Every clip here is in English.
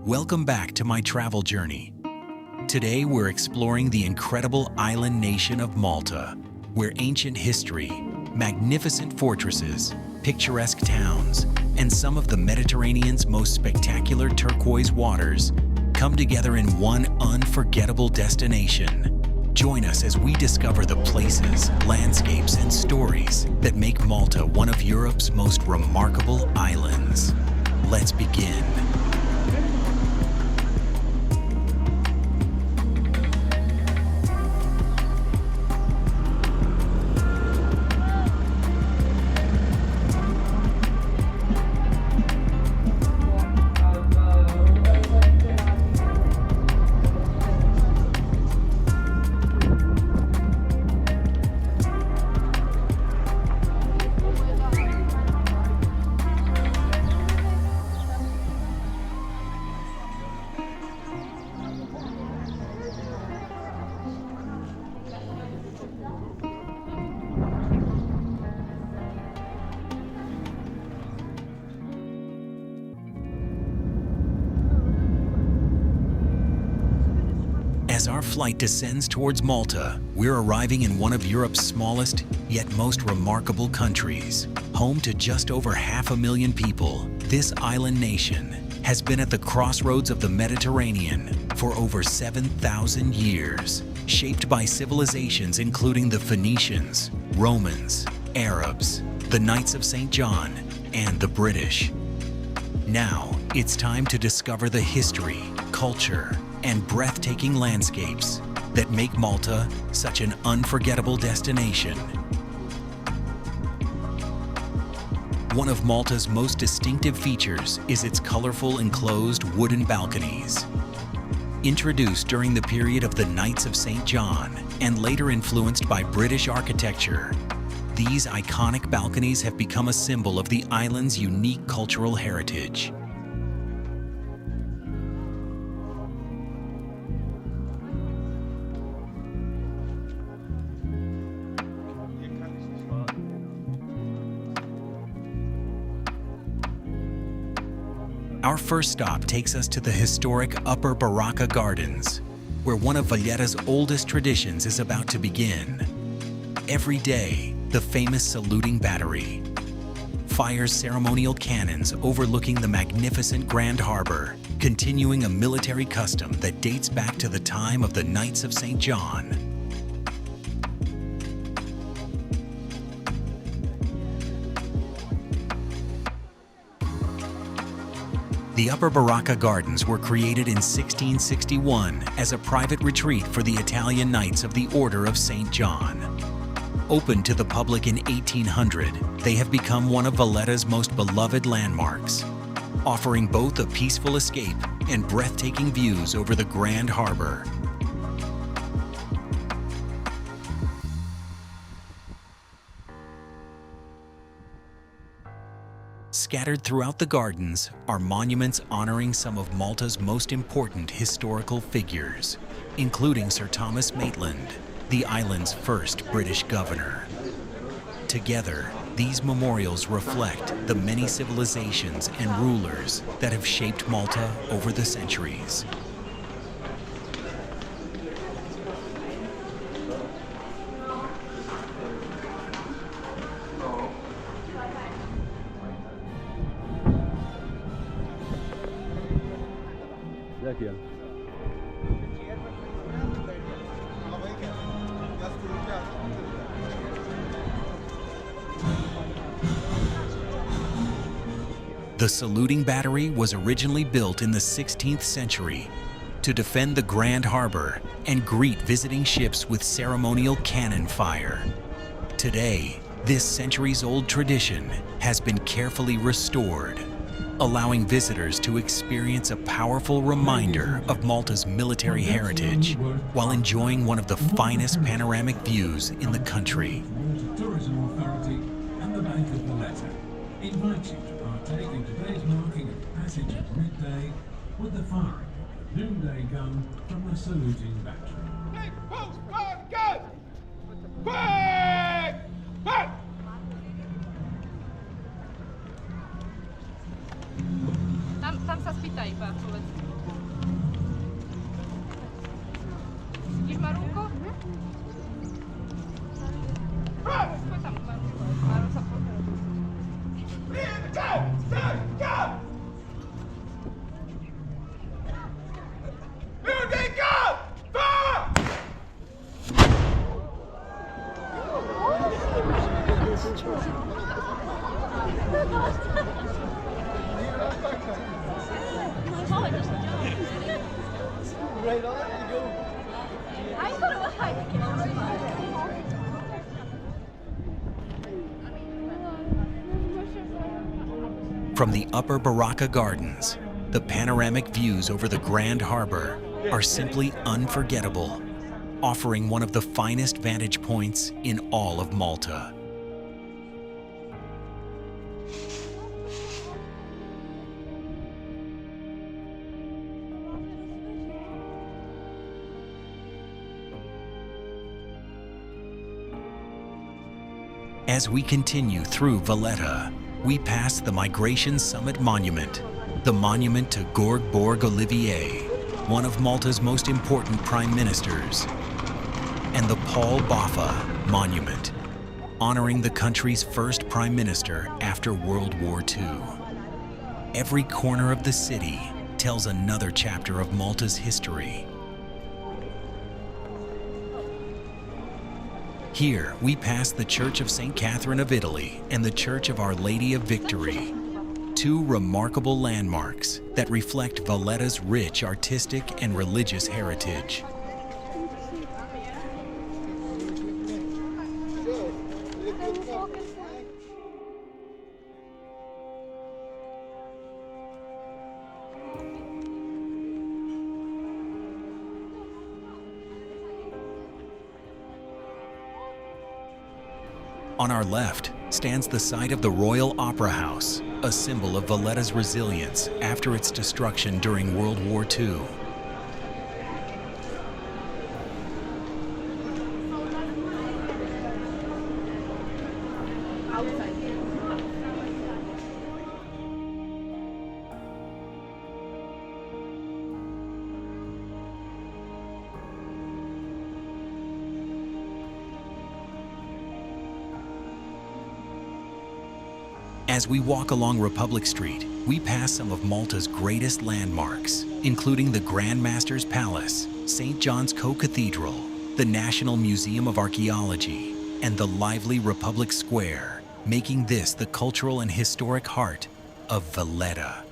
Welcome back to my travel journey. Today we're exploring the incredible island nation of Malta, where ancient history, magnificent fortresses, picturesque towns, and some of the Mediterranean's most spectacular turquoise waters come together in one unforgettable destination. Join us as we discover the places, landscapes, and stories that make Malta one of Europe's most remarkable islands. Let's begin. As our flight descends towards Malta, we're arriving in one of Europe's smallest, yet most remarkable countries. Home to just over 500,000 people, this island nation has been at the crossroads of the Mediterranean for over 7,000 years, shaped by civilizations including the Phoenicians, Romans, Arabs, the Knights of St. John, and the British. Now, it's time to discover the history, culture, and breathtaking landscapes that make Malta such an unforgettable destination. One of Malta's most distinctive features is its colorful enclosed wooden balconies. Introduced during the period of the Knights of St. John and later influenced by British architecture, these iconic balconies have become a symbol of the island's unique cultural heritage. Our first stop takes us to the historic Upper Barrakka Gardens, where one of Valletta's oldest traditions is about to begin. Every day, the famous saluting battery fires ceremonial cannons overlooking the magnificent Grand Harbor, continuing a military custom that dates back to the time of the Knights of St. John. The Upper Barrakka Gardens were created in 1661 as a private retreat for the Italian Knights of the Order of St. John. Opened to the public in 1800, they have become one of Valletta's most beloved landmarks, offering both a peaceful escape and breathtaking views over the Grand Harbor. Scattered throughout the gardens are monuments honoring some of Malta's most important historical figures, including Sir Thomas Maitland, the island's first British governor. Together, these memorials reflect the many civilizations and rulers that have shaped Malta over the centuries. The saluting battery was originally built in the 16th century to defend the Grand Harbor and greet visiting ships with ceremonial cannon fire. Today, this centuries-old tradition has been carefully restored, allowing visitors to experience a powerful reminder of Malta's military heritage while enjoying one of the finest panoramic views in the country. Tourism Authority and the Bank of Valletta invite you to partake in today's marking of passage at midday with the firing of the noonday gun from the saluting battery. Tam se spýtaj, powiedz. From the Upper Barrakka Gardens, the panoramic views over the Grand Harbor are simply unforgettable, offering one of the finest vantage points in all of Malta. As we continue through Valletta, we pass the Migration Summit Monument, the monument to George Borg Olivier, one of Malta's most important prime ministers, and the Paul Boffa Monument, honoring the country's first prime minister after World War II. Every corner of the city tells another chapter of Malta's history. Here, we pass the Church of St. Catherine of Italy and the Church of Our Lady of Victory, two remarkable landmarks that reflect Valletta's rich artistic and religious heritage. On our left stands the site of the Royal Opera House, a symbol of Valletta's resilience after its destruction during World War II. As we walk along Republic Street, we pass some of Malta's greatest landmarks, including the Grandmaster's Palace, St. John's Co-Cathedral, the National Museum of Archaeology, and the lively Republic Square, making this the cultural and historic heart of Valletta.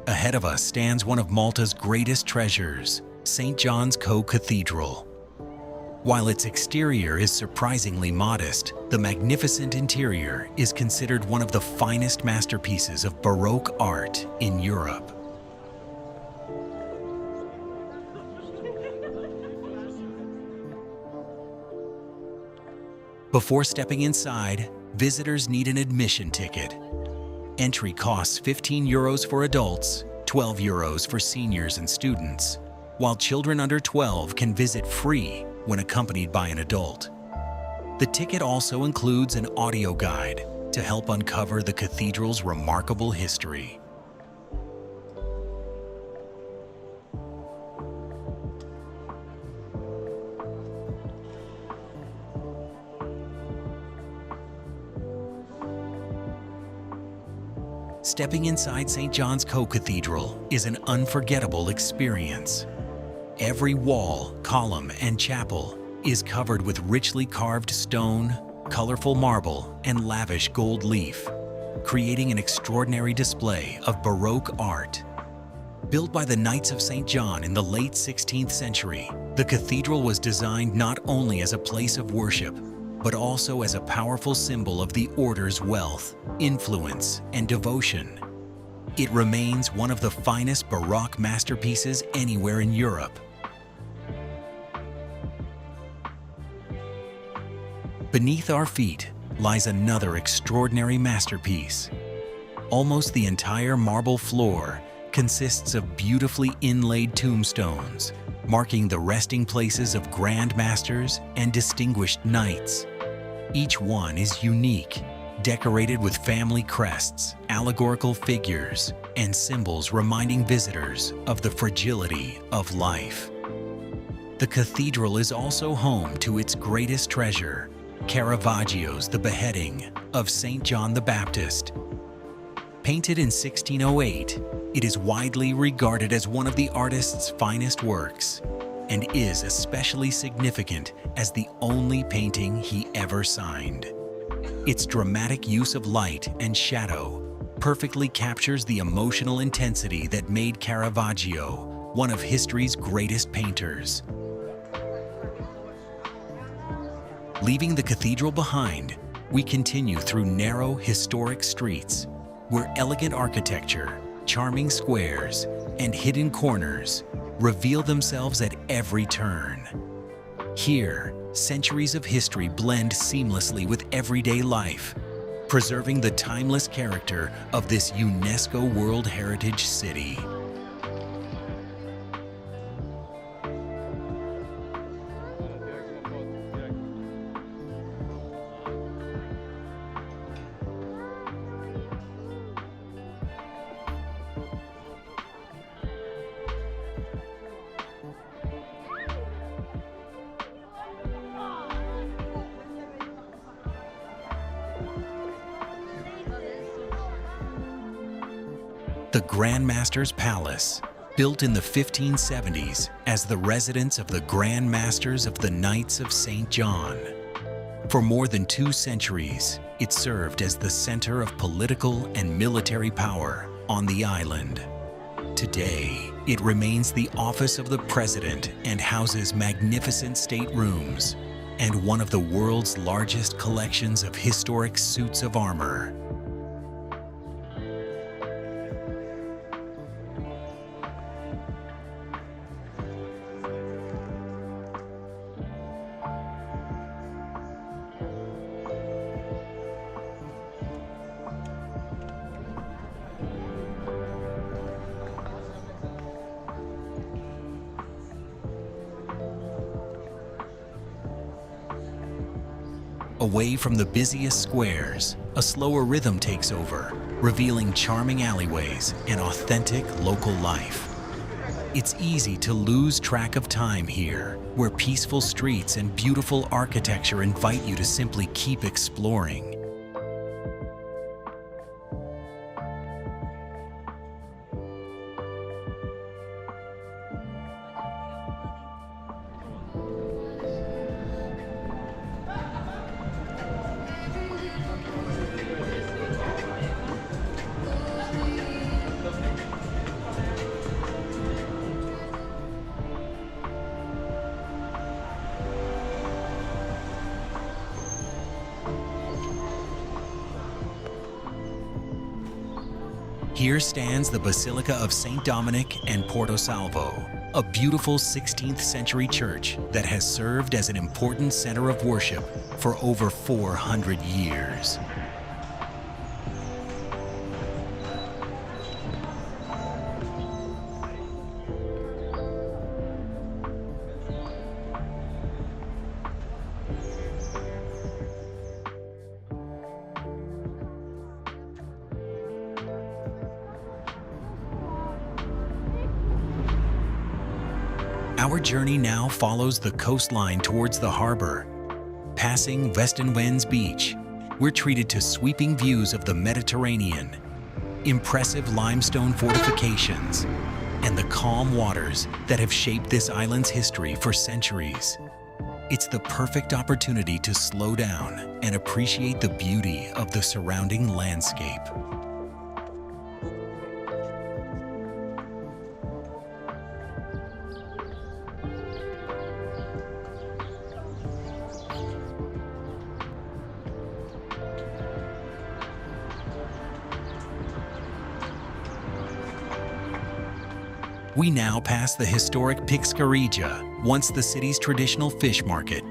Ahead of us stands one of Malta's greatest treasures, St. John's Co-Cathedral. While its exterior is surprisingly modest, the magnificent interior is considered one of the finest masterpieces of Baroque art in Europe. Before stepping inside, visitors need an admission ticket. Entry costs €15 for adults, €12 for seniors and students, while children under 12 can visit free when accompanied by an adult. The ticket also includes an audio guide to help uncover the cathedral's remarkable history. Stepping inside St. John's Co-Cathedral is an unforgettable experience. Every wall, column, and chapel is covered with richly carved stone, colorful marble, and lavish gold leaf, creating an extraordinary display of Baroque art. Built by the Knights of St. John in the late 16th century, the cathedral was designed not only as a place of worship, but also as a powerful symbol of the order's wealth, influence, and devotion. It remains one of the finest Baroque masterpieces anywhere in Europe. Beneath our feet lies another extraordinary masterpiece. Almost the entire marble floor consists of beautifully inlaid tombstones, marking the resting places of Grandmasters and distinguished knights. Each one is unique, decorated with family crests, allegorical figures, and symbols reminding visitors of the fragility of life. The cathedral is also home to its greatest treasure, Caravaggio's The Beheading of St. John the Baptist. Painted in 1608, it is widely regarded as one of the artist's finest works and is especially significant as the only painting he ever signed. Its dramatic use of light and shadow perfectly captures the emotional intensity that made Caravaggio one of history's greatest painters. Leaving the cathedral behind, we continue through narrow, historic streets where elegant architecture, charming squares, and hidden corners reveal themselves at every turn. Here, centuries of history blend seamlessly with everyday life, preserving the timeless character of this UNESCO World Heritage city. The Grandmaster's Palace, built in the 1570s as the residence of the Grandmasters of the Knights of St. John. For more than 2 centuries, it served as the center of political and military power on the island. Today, it remains the office of the president and houses magnificent staterooms and one of the world's largest collections of historic suits of armor. Away from the busiest squares, a slower rhythm takes over, revealing charming alleyways and authentic local life. It's easy to lose track of time here, where peaceful streets and beautiful architecture invite you to simply keep exploring. Here stands the Basilica of St. Dominic and Porto Salvo, a beautiful 16th century church that has served as an important center of worship for over 400 years. Our journey now follows the coastline towards the harbor. Passing Westenwends Beach, we're treated to sweeping views of the Mediterranean, impressive limestone fortifications, and the calm waters that have shaped this island's history for centuries. It's the perfect opportunity to slow down and appreciate the beauty of the surrounding landscape. We now pass the historic Pixkarija, once the city's traditional fish market.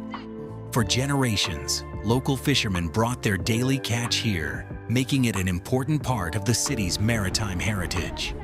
For generations, local fishermen brought their daily catch here, making it an important part of the city's maritime heritage.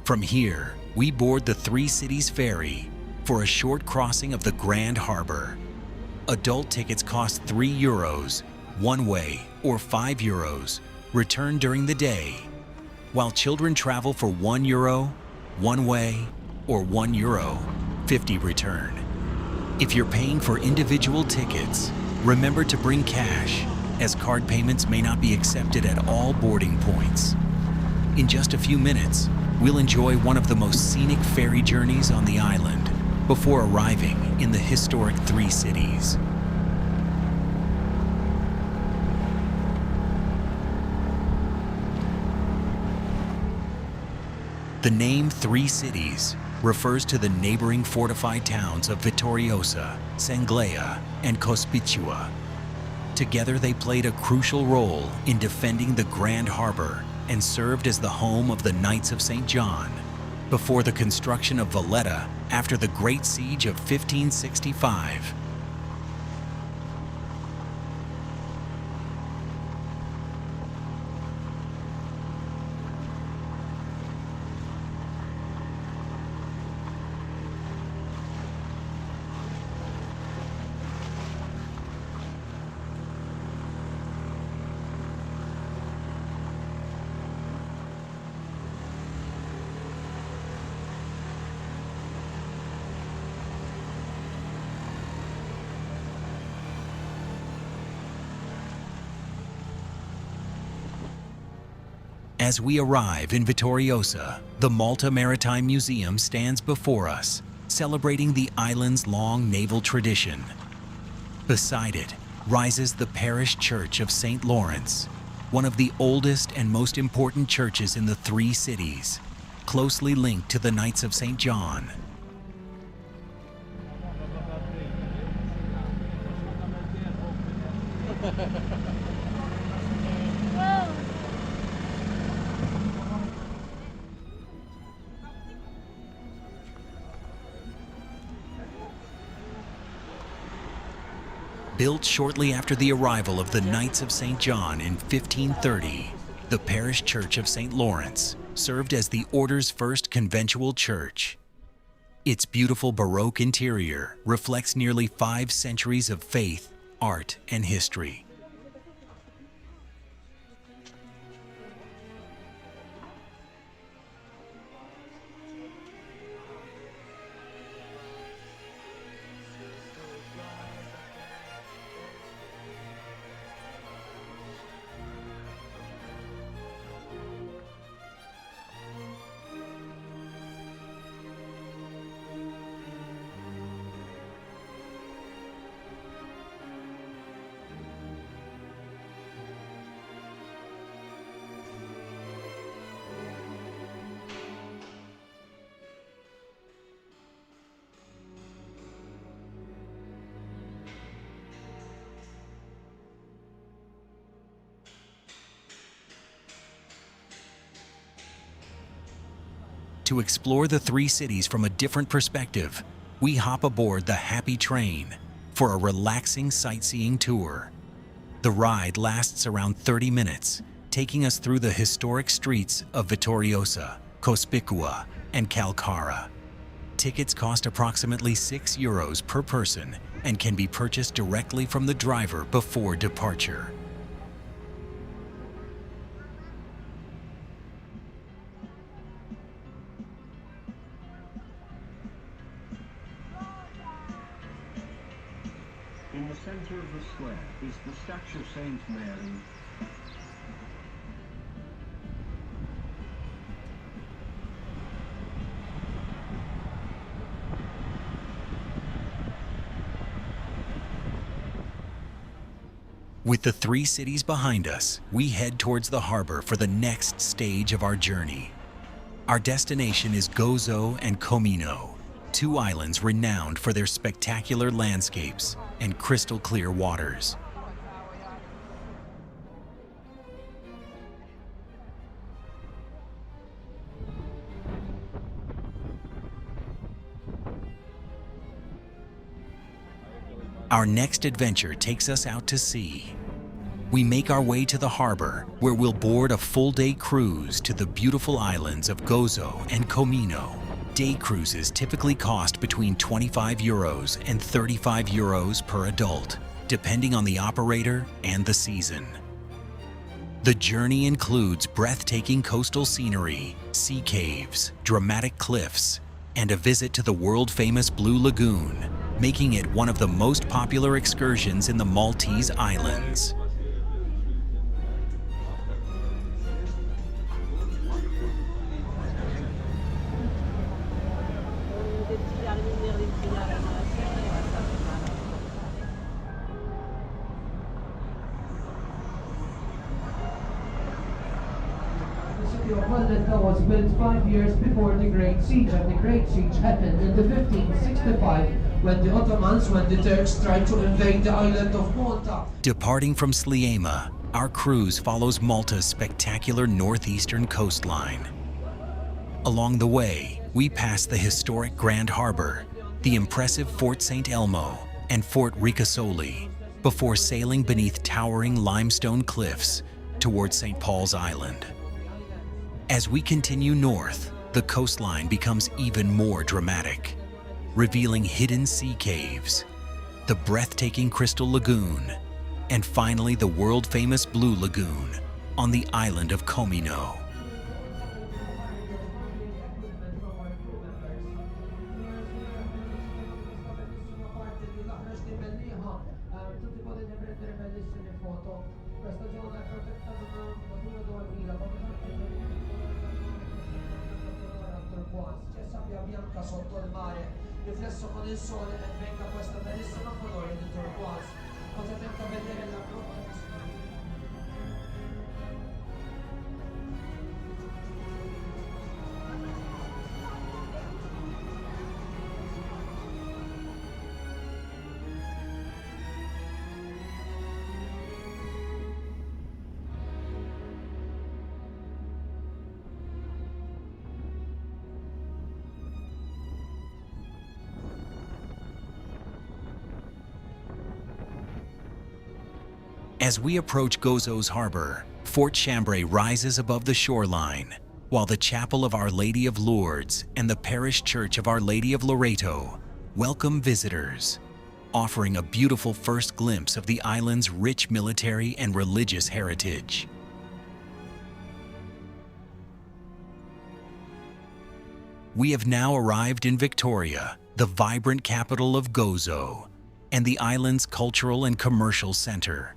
From here, we board the Three Cities Ferry for a short crossing of the Grand Harbor. Adult tickets cost €3, one way, or €5, return during the day, while children travel for €1, one way, or €1, 50 return. If you're paying for individual tickets, remember to bring cash, as card payments may not be accepted at all boarding points. In just a few minutes, we'll enjoy one of the most scenic ferry journeys on the island before arriving in the historic Three Cities. The name Three Cities refers to the neighboring fortified towns of Vittoriosa, Sanglea, and Cospicua. Together they played a crucial role in defending the Grand Harbor and served as the home of the Knights of St. John, before the construction of Valletta after the Great Siege of 1565. As we arrive in Vittoriosa, the Malta Maritime Museum stands before us, celebrating the island's long naval tradition. Beside it rises the parish church of St. Lawrence, one of the oldest and most important churches in the Three Cities, closely linked to the Knights of St. John. Built shortly after the arrival of the Knights of St. John in 1530, the parish church of St. Lawrence served as the order's first conventual church. Its beautiful Baroque interior reflects nearly 5 centuries of faith, art, and history. To explore the three cities from a different perspective, we hop aboard the Happy Train for a relaxing sightseeing tour. The ride lasts around 30 minutes, taking us through the historic streets of Vittoriosa, Cospicua, and Calcara. Tickets cost approximately €6 per person and can be purchased directly from the driver before departure. In the center of the square is the statue of Saint Mary. With the three cities behind us, we head towards the harbor for the next stage of our journey. Our destination is Gozo and Comino, two islands renowned for their spectacular landscapes and crystal clear waters. Our next adventure takes us out to sea. We make our way to the harbor, where we'll board a full-day cruise to the beautiful islands of Gozo and Comino. Day cruises typically cost between €25 and €35 per adult, depending on the operator and the season. The journey includes breathtaking coastal scenery, sea caves, dramatic cliffs, and a visit to the world-famous Blue Lagoon, making it one of the most popular excursions in the Maltese Islands. Valletta was built 5 years before the Great Siege, and the Great Siege happened in 1565 when the Ottomans, the Turks tried to invade the island of Malta. Departing from Sliema, our cruise follows Malta's spectacular northeastern coastline. Along the way, we pass the historic Grand Harbor, the impressive Fort St. Elmo, and Fort Ricasoli, before sailing beneath towering limestone cliffs towards St. Paul's Island. As we continue north, the coastline becomes even more dramatic, revealing hidden sea caves, the breathtaking Crystal Lagoon, and finally the world-famous Blue Lagoon on the island of Comino. C'è sabbia bianca sotto il mare, riflesso con il sole, e venga questo bellissimo colore di turquoise. Potete anche vedere la grotta di As we approach Gozo's harbor, Fort Chambray rises above the shoreline, while the Chapel of Our Lady of Lourdes and the Parish Church of Our Lady of Loreto welcome visitors, offering a beautiful first glimpse of the island's rich military and religious heritage. We have now arrived in Victoria, the vibrant capital of Gozo, and the island's cultural and commercial center.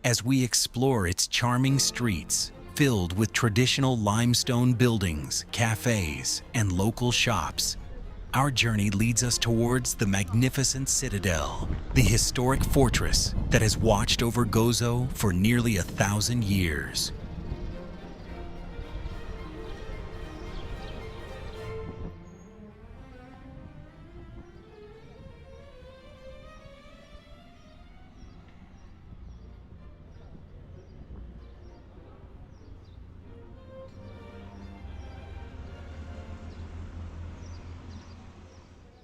As we explore its charming streets, filled with traditional limestone buildings, cafes, and local shops, our journey leads us towards the magnificent Citadel, the historic fortress that has watched over Gozo for nearly 1,000 years.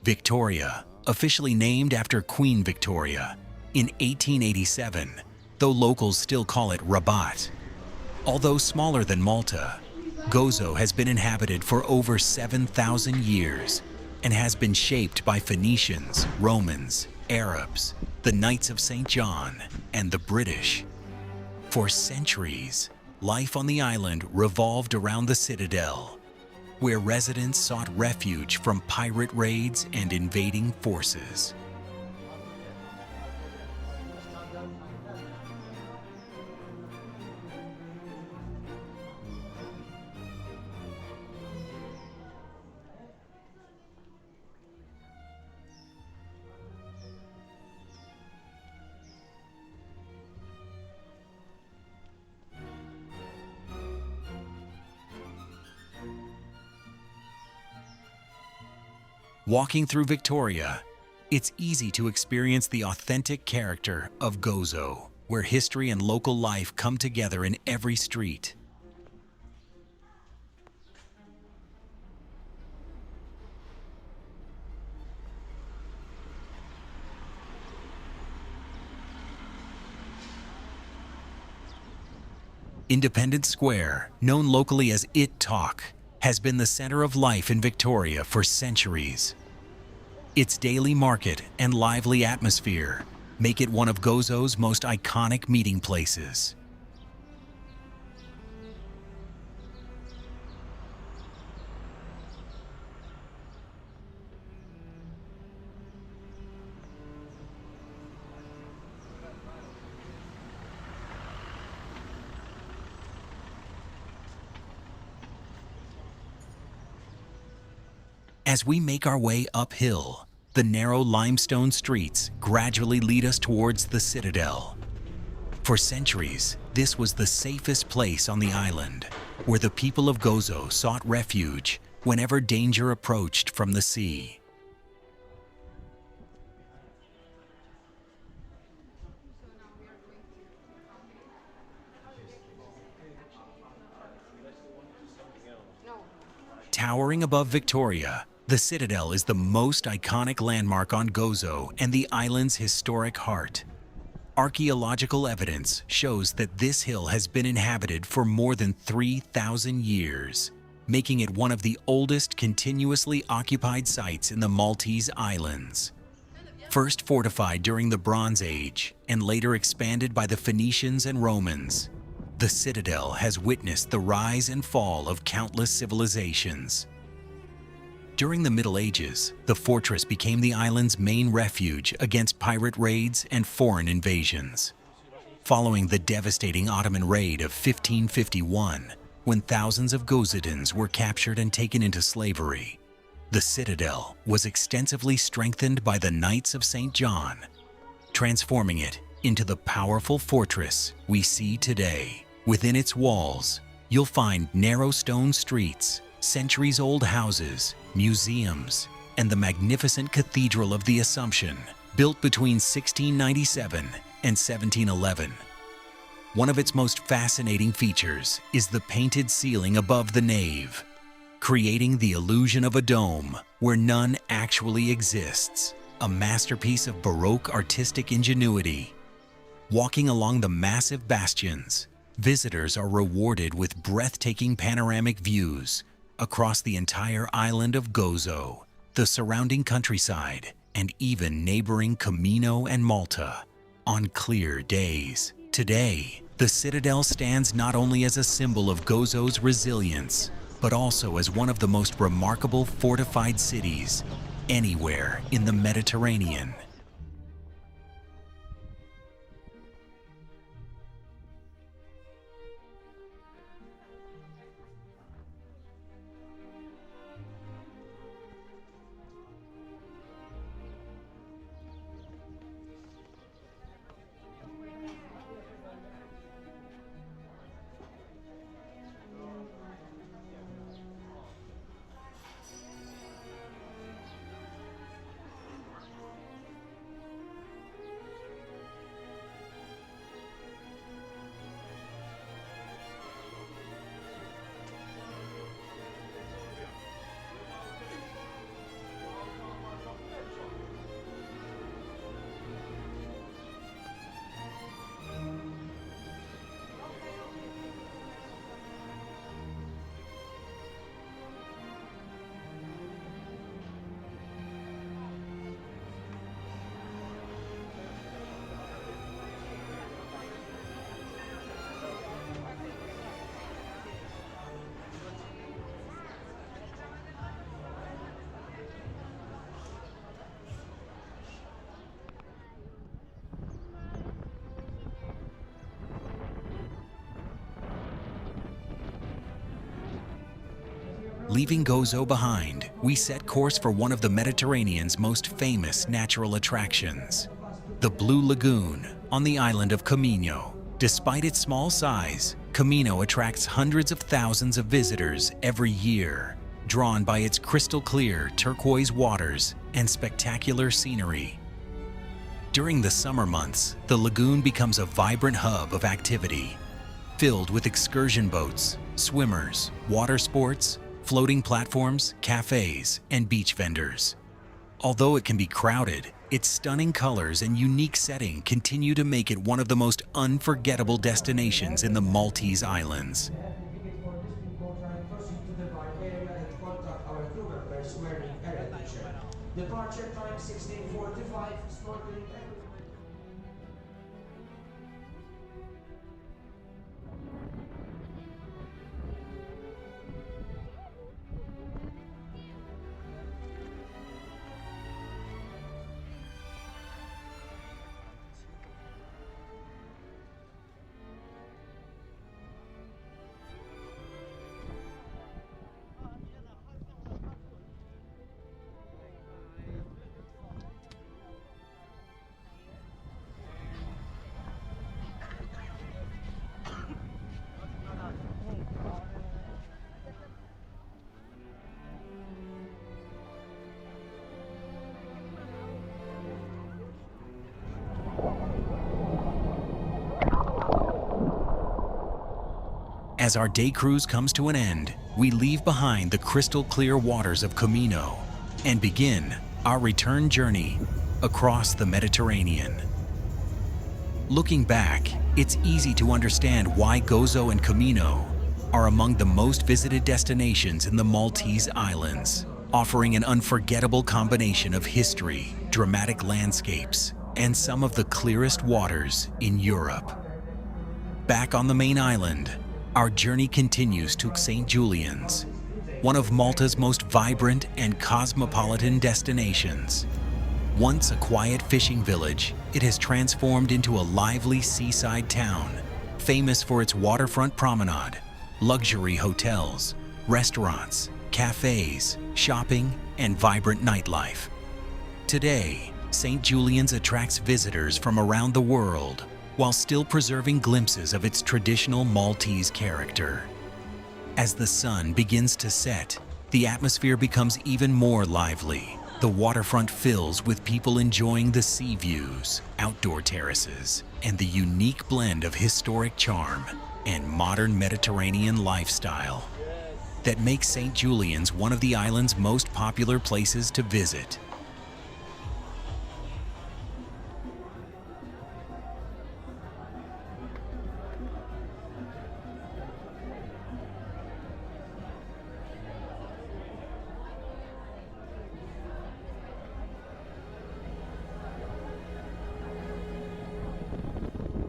Victoria, officially named after Queen Victoria, in 1887, though locals still call it Rabat. Although smaller than Malta, Gozo has been inhabited for over 7,000 years and has been shaped by Phoenicians, Romans, Arabs, the Knights of St. John, and the British. For centuries, life on the island revolved around the Citadel, where residents sought refuge from pirate raids and invading forces. Walking through Victoria, it's easy to experience the authentic character of Gozo, where history and local life come together in every street. Independence Square, known locally as It Talk, has been the center of life in Victoria for centuries. Its daily market and lively atmosphere make it one of Gozo's most iconic meeting places. As we make our way uphill, the narrow limestone streets gradually lead us towards the Citadel. For centuries, this was the safest place on the island, where the people of Gozo sought refuge whenever danger approached from the sea. Towering above Victoria, the Citadel is the most iconic landmark on Gozo and the island's historic heart. Archaeological evidence shows that this hill has been inhabited for more than 3,000 years, making it one of the oldest continuously occupied sites in the Maltese Islands. First fortified during the Bronze Age and later expanded by the Phoenicians and Romans, the Citadel has witnessed the rise and fall of countless civilizations. During the Middle Ages, the fortress became the island's main refuge against pirate raids and foreign invasions. Following the devastating Ottoman raid of 1551, when thousands of Gozidans were captured and taken into slavery, the Citadel was extensively strengthened by the Knights of St. John, transforming it into the powerful fortress we see today. Within its walls, you'll find narrow stone streets, centuries-old houses, museums, and the magnificent Cathedral of the Assumption, built between 1697 and 1711. One of its most fascinating features is the painted ceiling above the nave, creating the illusion of a dome where none actually exists, a masterpiece of Baroque artistic ingenuity. Walking along the massive bastions, visitors are rewarded with breathtaking panoramic views across the entire island of Gozo, the surrounding countryside, and even neighboring Comino and Malta on clear days. Today, the Citadel stands not only as a symbol of Gozo's resilience, but also as one of the most remarkable fortified cities anywhere in the Mediterranean. Leaving Gozo behind, we set course for one of the Mediterranean's most famous natural attractions, the Blue Lagoon on the island of Comino. Despite its small size, Comino attracts hundreds of thousands of visitors every year, drawn by its crystal-clear turquoise waters and spectacular scenery. During the summer months, the lagoon becomes a vibrant hub of activity, filled with excursion boats, swimmers, water sports, floating platforms, cafes, and beach vendors. Although it can be crowded, its stunning colors and unique setting continue to make it one of the most unforgettable destinations in the Maltese Islands. Departure time 16:45, snorkeling. As our day cruise comes to an end, we leave behind the crystal-clear waters of Comino and begin our return journey across the Mediterranean. Looking back, it's easy to understand why Gozo and Comino are among the most visited destinations in the Maltese Islands, offering an unforgettable combination of history, dramatic landscapes, and some of the clearest waters in Europe. Back on the main island, our journey continues to St. Julian's, one of Malta's most vibrant and cosmopolitan destinations. Once a quiet fishing village, it has transformed into a lively seaside town, famous for its waterfront promenade, luxury hotels, restaurants, cafes, shopping, and vibrant nightlife. Today, St. Julian's attracts visitors from around the world, while still preserving glimpses of its traditional Maltese character. As the sun begins to set, the atmosphere becomes even more lively. The waterfront fills with people enjoying the sea views, outdoor terraces, and the unique blend of historic charm and modern Mediterranean lifestyle that makes St. Julian's one of the island's most popular places to visit.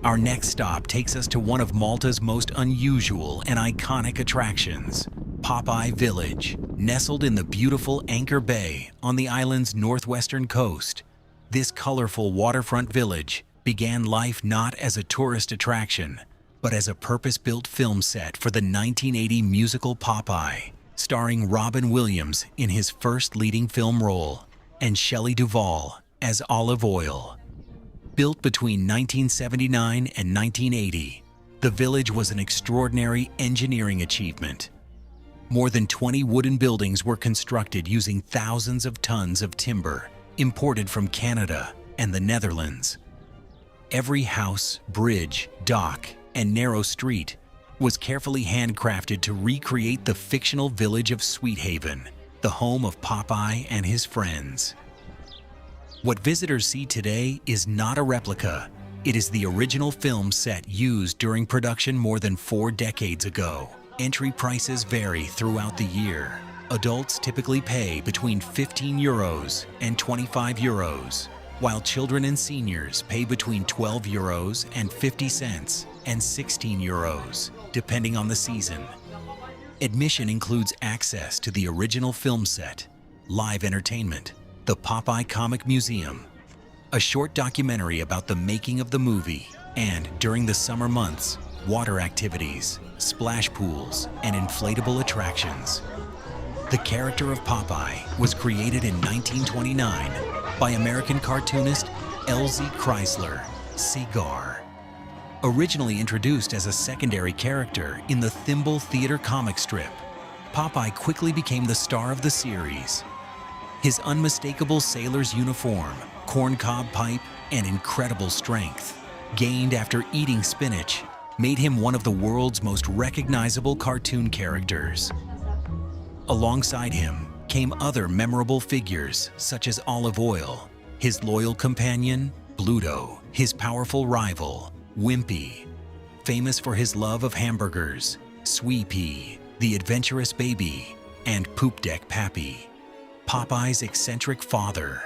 Our next stop takes us to one of Malta's most unusual and iconic attractions, Popeye Village. Nestled in the beautiful Anchor Bay on the island's northwestern coast, this colorful waterfront village began life not as a tourist attraction, but as a purpose-built film set for the 1980 musical Popeye, starring Robin Williams in his first leading film role, and Shelley Duvall as Olive Oyl. Built between 1979 and 1980, the village was an extraordinary engineering achievement. More than 20 wooden buildings were constructed using thousands of tons of timber imported from Canada and the Netherlands. Every house, bridge, dock, and narrow street was carefully handcrafted to recreate the fictional village of Sweet Haven, the home of Popeye and his friends. What visitors see today is not a replica. It is the original film set used during production more than 4 decades ago. Entry prices vary throughout the year. Adults typically pay between €15 and €25, while children and seniors pay between €12 and 50 cents and €16, depending on the season. Admission includes access to the original film set, live entertainment, the Popeye Comic Museum, a short documentary about the making of the movie, and during the summer months, water activities, splash pools, and inflatable attractions. The character of Popeye was created in 1929 by American cartoonist L.Z. Chrysler, Segar. Originally introduced as a secondary character in the Thimble Theater comic strip, Popeye quickly became the star of the series. His unmistakable sailor's uniform, corncob pipe, and incredible strength, gained after eating spinach, made him one of the world's most recognizable cartoon characters. Alongside him came other memorable figures such as Olive Oil, his loyal companion, Bluto, his powerful rival, Wimpy, famous for his love of hamburgers, Swee Pea, the adventurous baby, and Poop Deck Pappy, Popeye's eccentric father.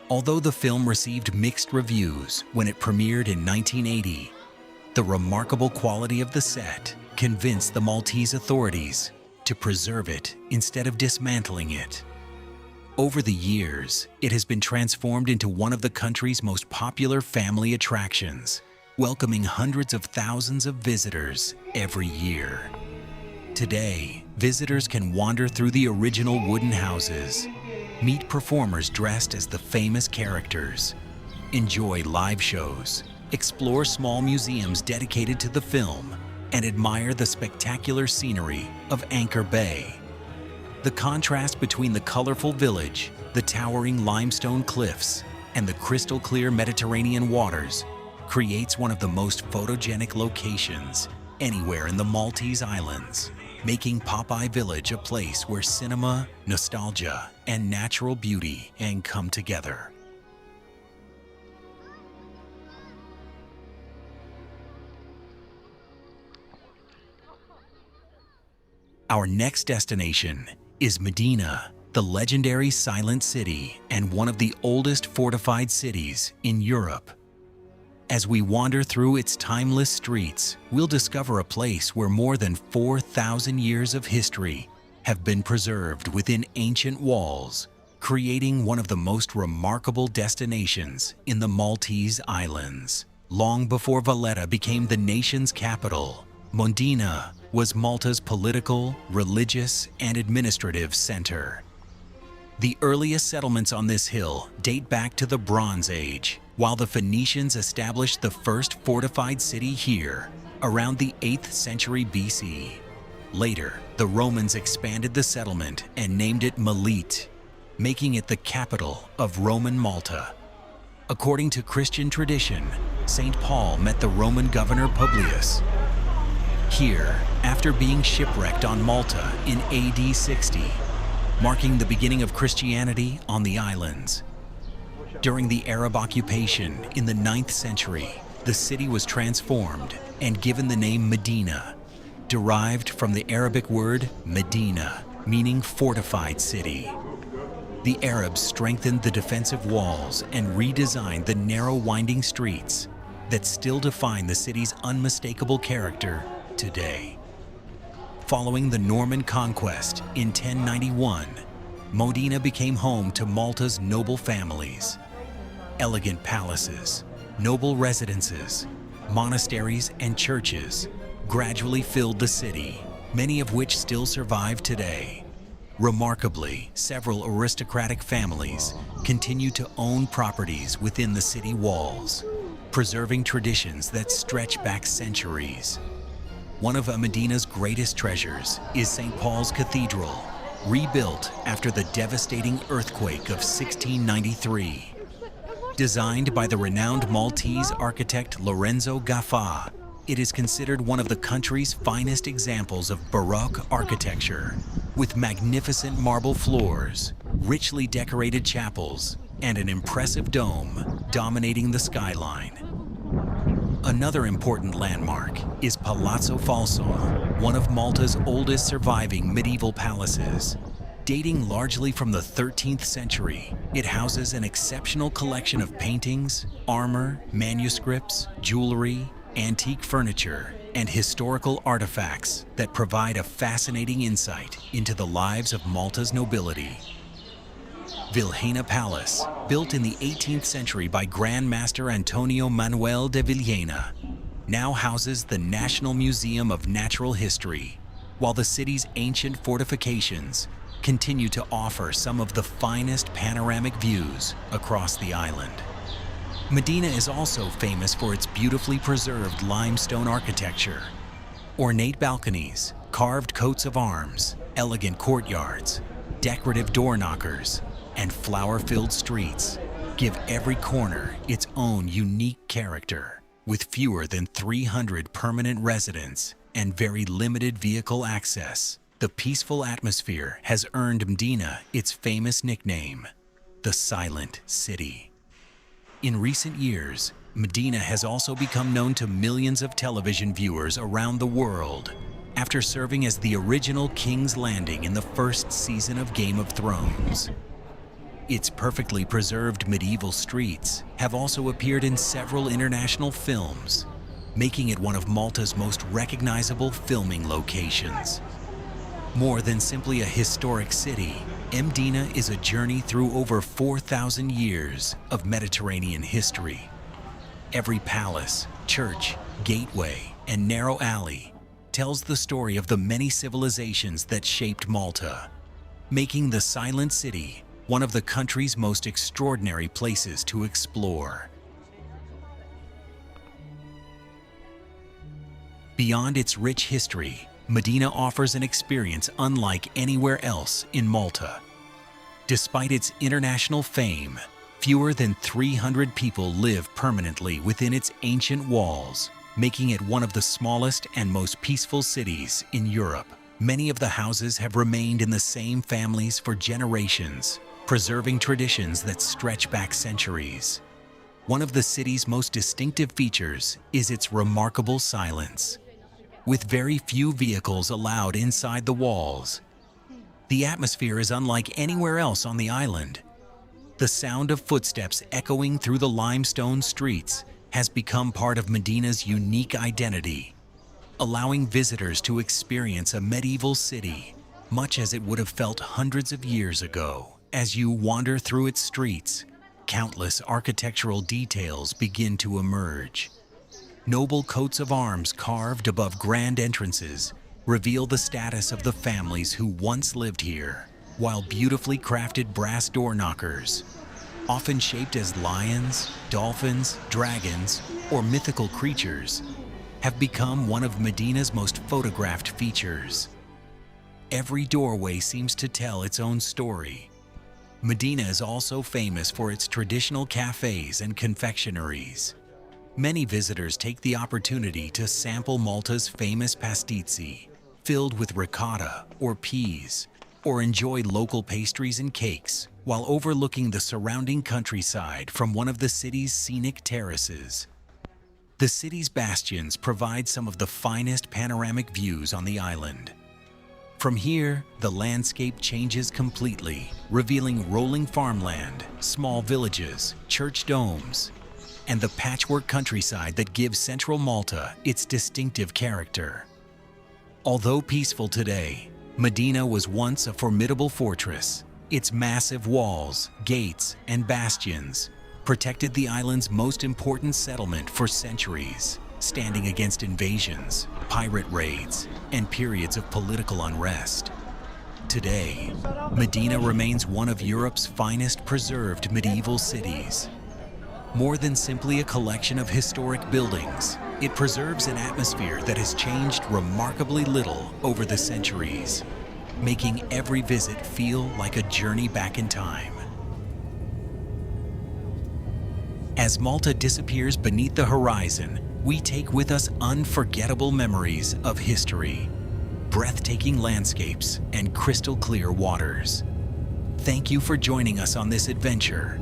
Although the film received mixed reviews when it premiered in 1980, the remarkable quality of the set convinced the Maltese authorities to preserve it instead of dismantling it. Over the years, it has been transformed into one of the country's most popular family attractions, welcoming hundreds of thousands of visitors every year. Today, visitors can wander through the original wooden houses, meet performers dressed as the famous characters, enjoy live shows, explore small museums dedicated to the film, and admire the spectacular scenery of Anchor Bay. The contrast between the colorful village, the towering limestone cliffs, and the crystal-clear Mediterranean waters creates one of the most photogenic locations anywhere in the Maltese Islands, making Popeye Village a place where cinema, nostalgia, and natural beauty can come together. Our next destination is Mdina, the legendary silent city and one of the oldest fortified cities in Europe. As we wander through its timeless streets, we'll discover a place where more than 4,000 years of history have been preserved within ancient walls, creating one of the most remarkable destinations in the Maltese Islands. Long before Valletta became the nation's capital, Mdina was Malta's political, religious, and administrative center. The earliest settlements on this hill date back to the Bronze Age, while the Phoenicians established the first fortified city here around the 8th century BC. Later, the Romans expanded the settlement and named it Melite, making it the capital of Roman Malta. According to Christian tradition, St. Paul met the Roman governor Publius here after being shipwrecked on Malta in AD 60, marking the beginning of Christianity on the islands. During the Arab occupation in the 9th century, the city was transformed and given the name Mdina, derived from the Arabic word Medina, meaning fortified city. The Arabs strengthened the defensive walls and redesigned the narrow winding streets that still define the city's unmistakable character today. Following the Norman conquest in 1091, Mdina became home to Malta's noble families. Elegant palaces, noble residences, monasteries, and churches gradually filled the city, many of which still survive today. Remarkably, several aristocratic families continue to own properties within the city walls, preserving traditions that stretch back centuries. One of Mdina's greatest treasures is St. Paul's Cathedral, rebuilt after the devastating earthquake of 1693. Designed by the renowned Maltese architect Lorenzo Gaffa, it is considered one of the country's finest examples of Baroque architecture, with magnificent marble floors, richly decorated chapels, and an impressive dome dominating the skyline. Another important landmark is Palazzo Falso, one of Malta's oldest surviving medieval palaces. Dating largely from the 13th century, it houses an exceptional collection of paintings, armor, manuscripts, jewelry, antique furniture, and historical artifacts that provide a fascinating insight into the lives of Malta's nobility. Vilhena Palace, built in the 18th century by Grandmaster Antonio Manuel de Vilhena, now houses the National Museum of Natural History, while the city's ancient fortifications continue to offer some of the finest panoramic views across the island. Mdina is also famous for its beautifully preserved limestone architecture. Ornate balconies, carved coats of arms, elegant courtyards, decorative door knockers, and flower-filled streets give every corner its own unique character. With fewer than 300 permanent residents and very limited vehicle access, the peaceful atmosphere has earned Mdina its famous nickname, the Silent City. In recent years, Mdina has also become known to millions of television viewers around the world after serving as the original King's Landing in the first season of Game of Thrones. Its perfectly preserved medieval streets have also appeared in several international films, making it one of Malta's most recognizable filming locations. More than simply a historic city, Mdina is a journey through over 4,000 years of Mediterranean history. Every palace, church, gateway, and narrow alley tells the story of the many civilizations that shaped Malta, making the Silent City one of the country's most extraordinary places to explore. Beyond its rich history, Mdina offers an experience unlike anywhere else in Malta. Despite its international fame, fewer than 300 people live permanently within its ancient walls, making it one of the smallest and most peaceful cities in Europe. Many of the houses have remained in the same families for generations, preserving traditions that stretch back centuries. One of the city's most distinctive features is its remarkable silence. With very few vehicles allowed inside the walls, the atmosphere is unlike anywhere else on the island. The sound of footsteps echoing through the limestone streets has become part of Mdina's unique identity, allowing visitors to experience a medieval city, much as it would have felt hundreds of years ago. As you wander through its streets, countless architectural details begin to emerge. Noble coats of arms carved above grand entrances reveal the status of the families who once lived here, while beautifully crafted brass door knockers, often shaped as lions, dolphins, dragons, or mythical creatures, have become one of Mdina's most photographed features. Every doorway seems to tell its own story. Mdina is also famous for its traditional cafes and confectioneries. Many visitors take the opportunity to sample Malta's famous pastizi, filled with ricotta or peas, or enjoy local pastries and cakes while overlooking the surrounding countryside from one of the city's scenic terraces. The city's bastions provide some of the finest panoramic views on the island. From here, the landscape changes completely, revealing rolling farmland, small villages, church domes, and the patchwork countryside that gives central Malta its distinctive character. Although peaceful today, Mdina was once a formidable fortress. Its massive walls, gates, and bastions protected the island's most important settlement for centuries, standing against invasions, pirate raids, and periods of political unrest. Today, Mdina remains one of Europe's finest preserved medieval cities. More than simply a collection of historic buildings, it preserves an atmosphere that has changed remarkably little over the centuries, making every visit feel like a journey back in time. As Malta disappears beneath the horizon, we take with us unforgettable memories of history, breathtaking landscapes, and crystal clear waters. Thank you for joining us on this adventure.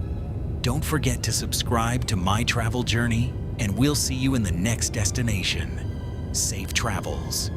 Don't forget to subscribe to My Travel Journey, and we'll see you in the next destination. Safe travels.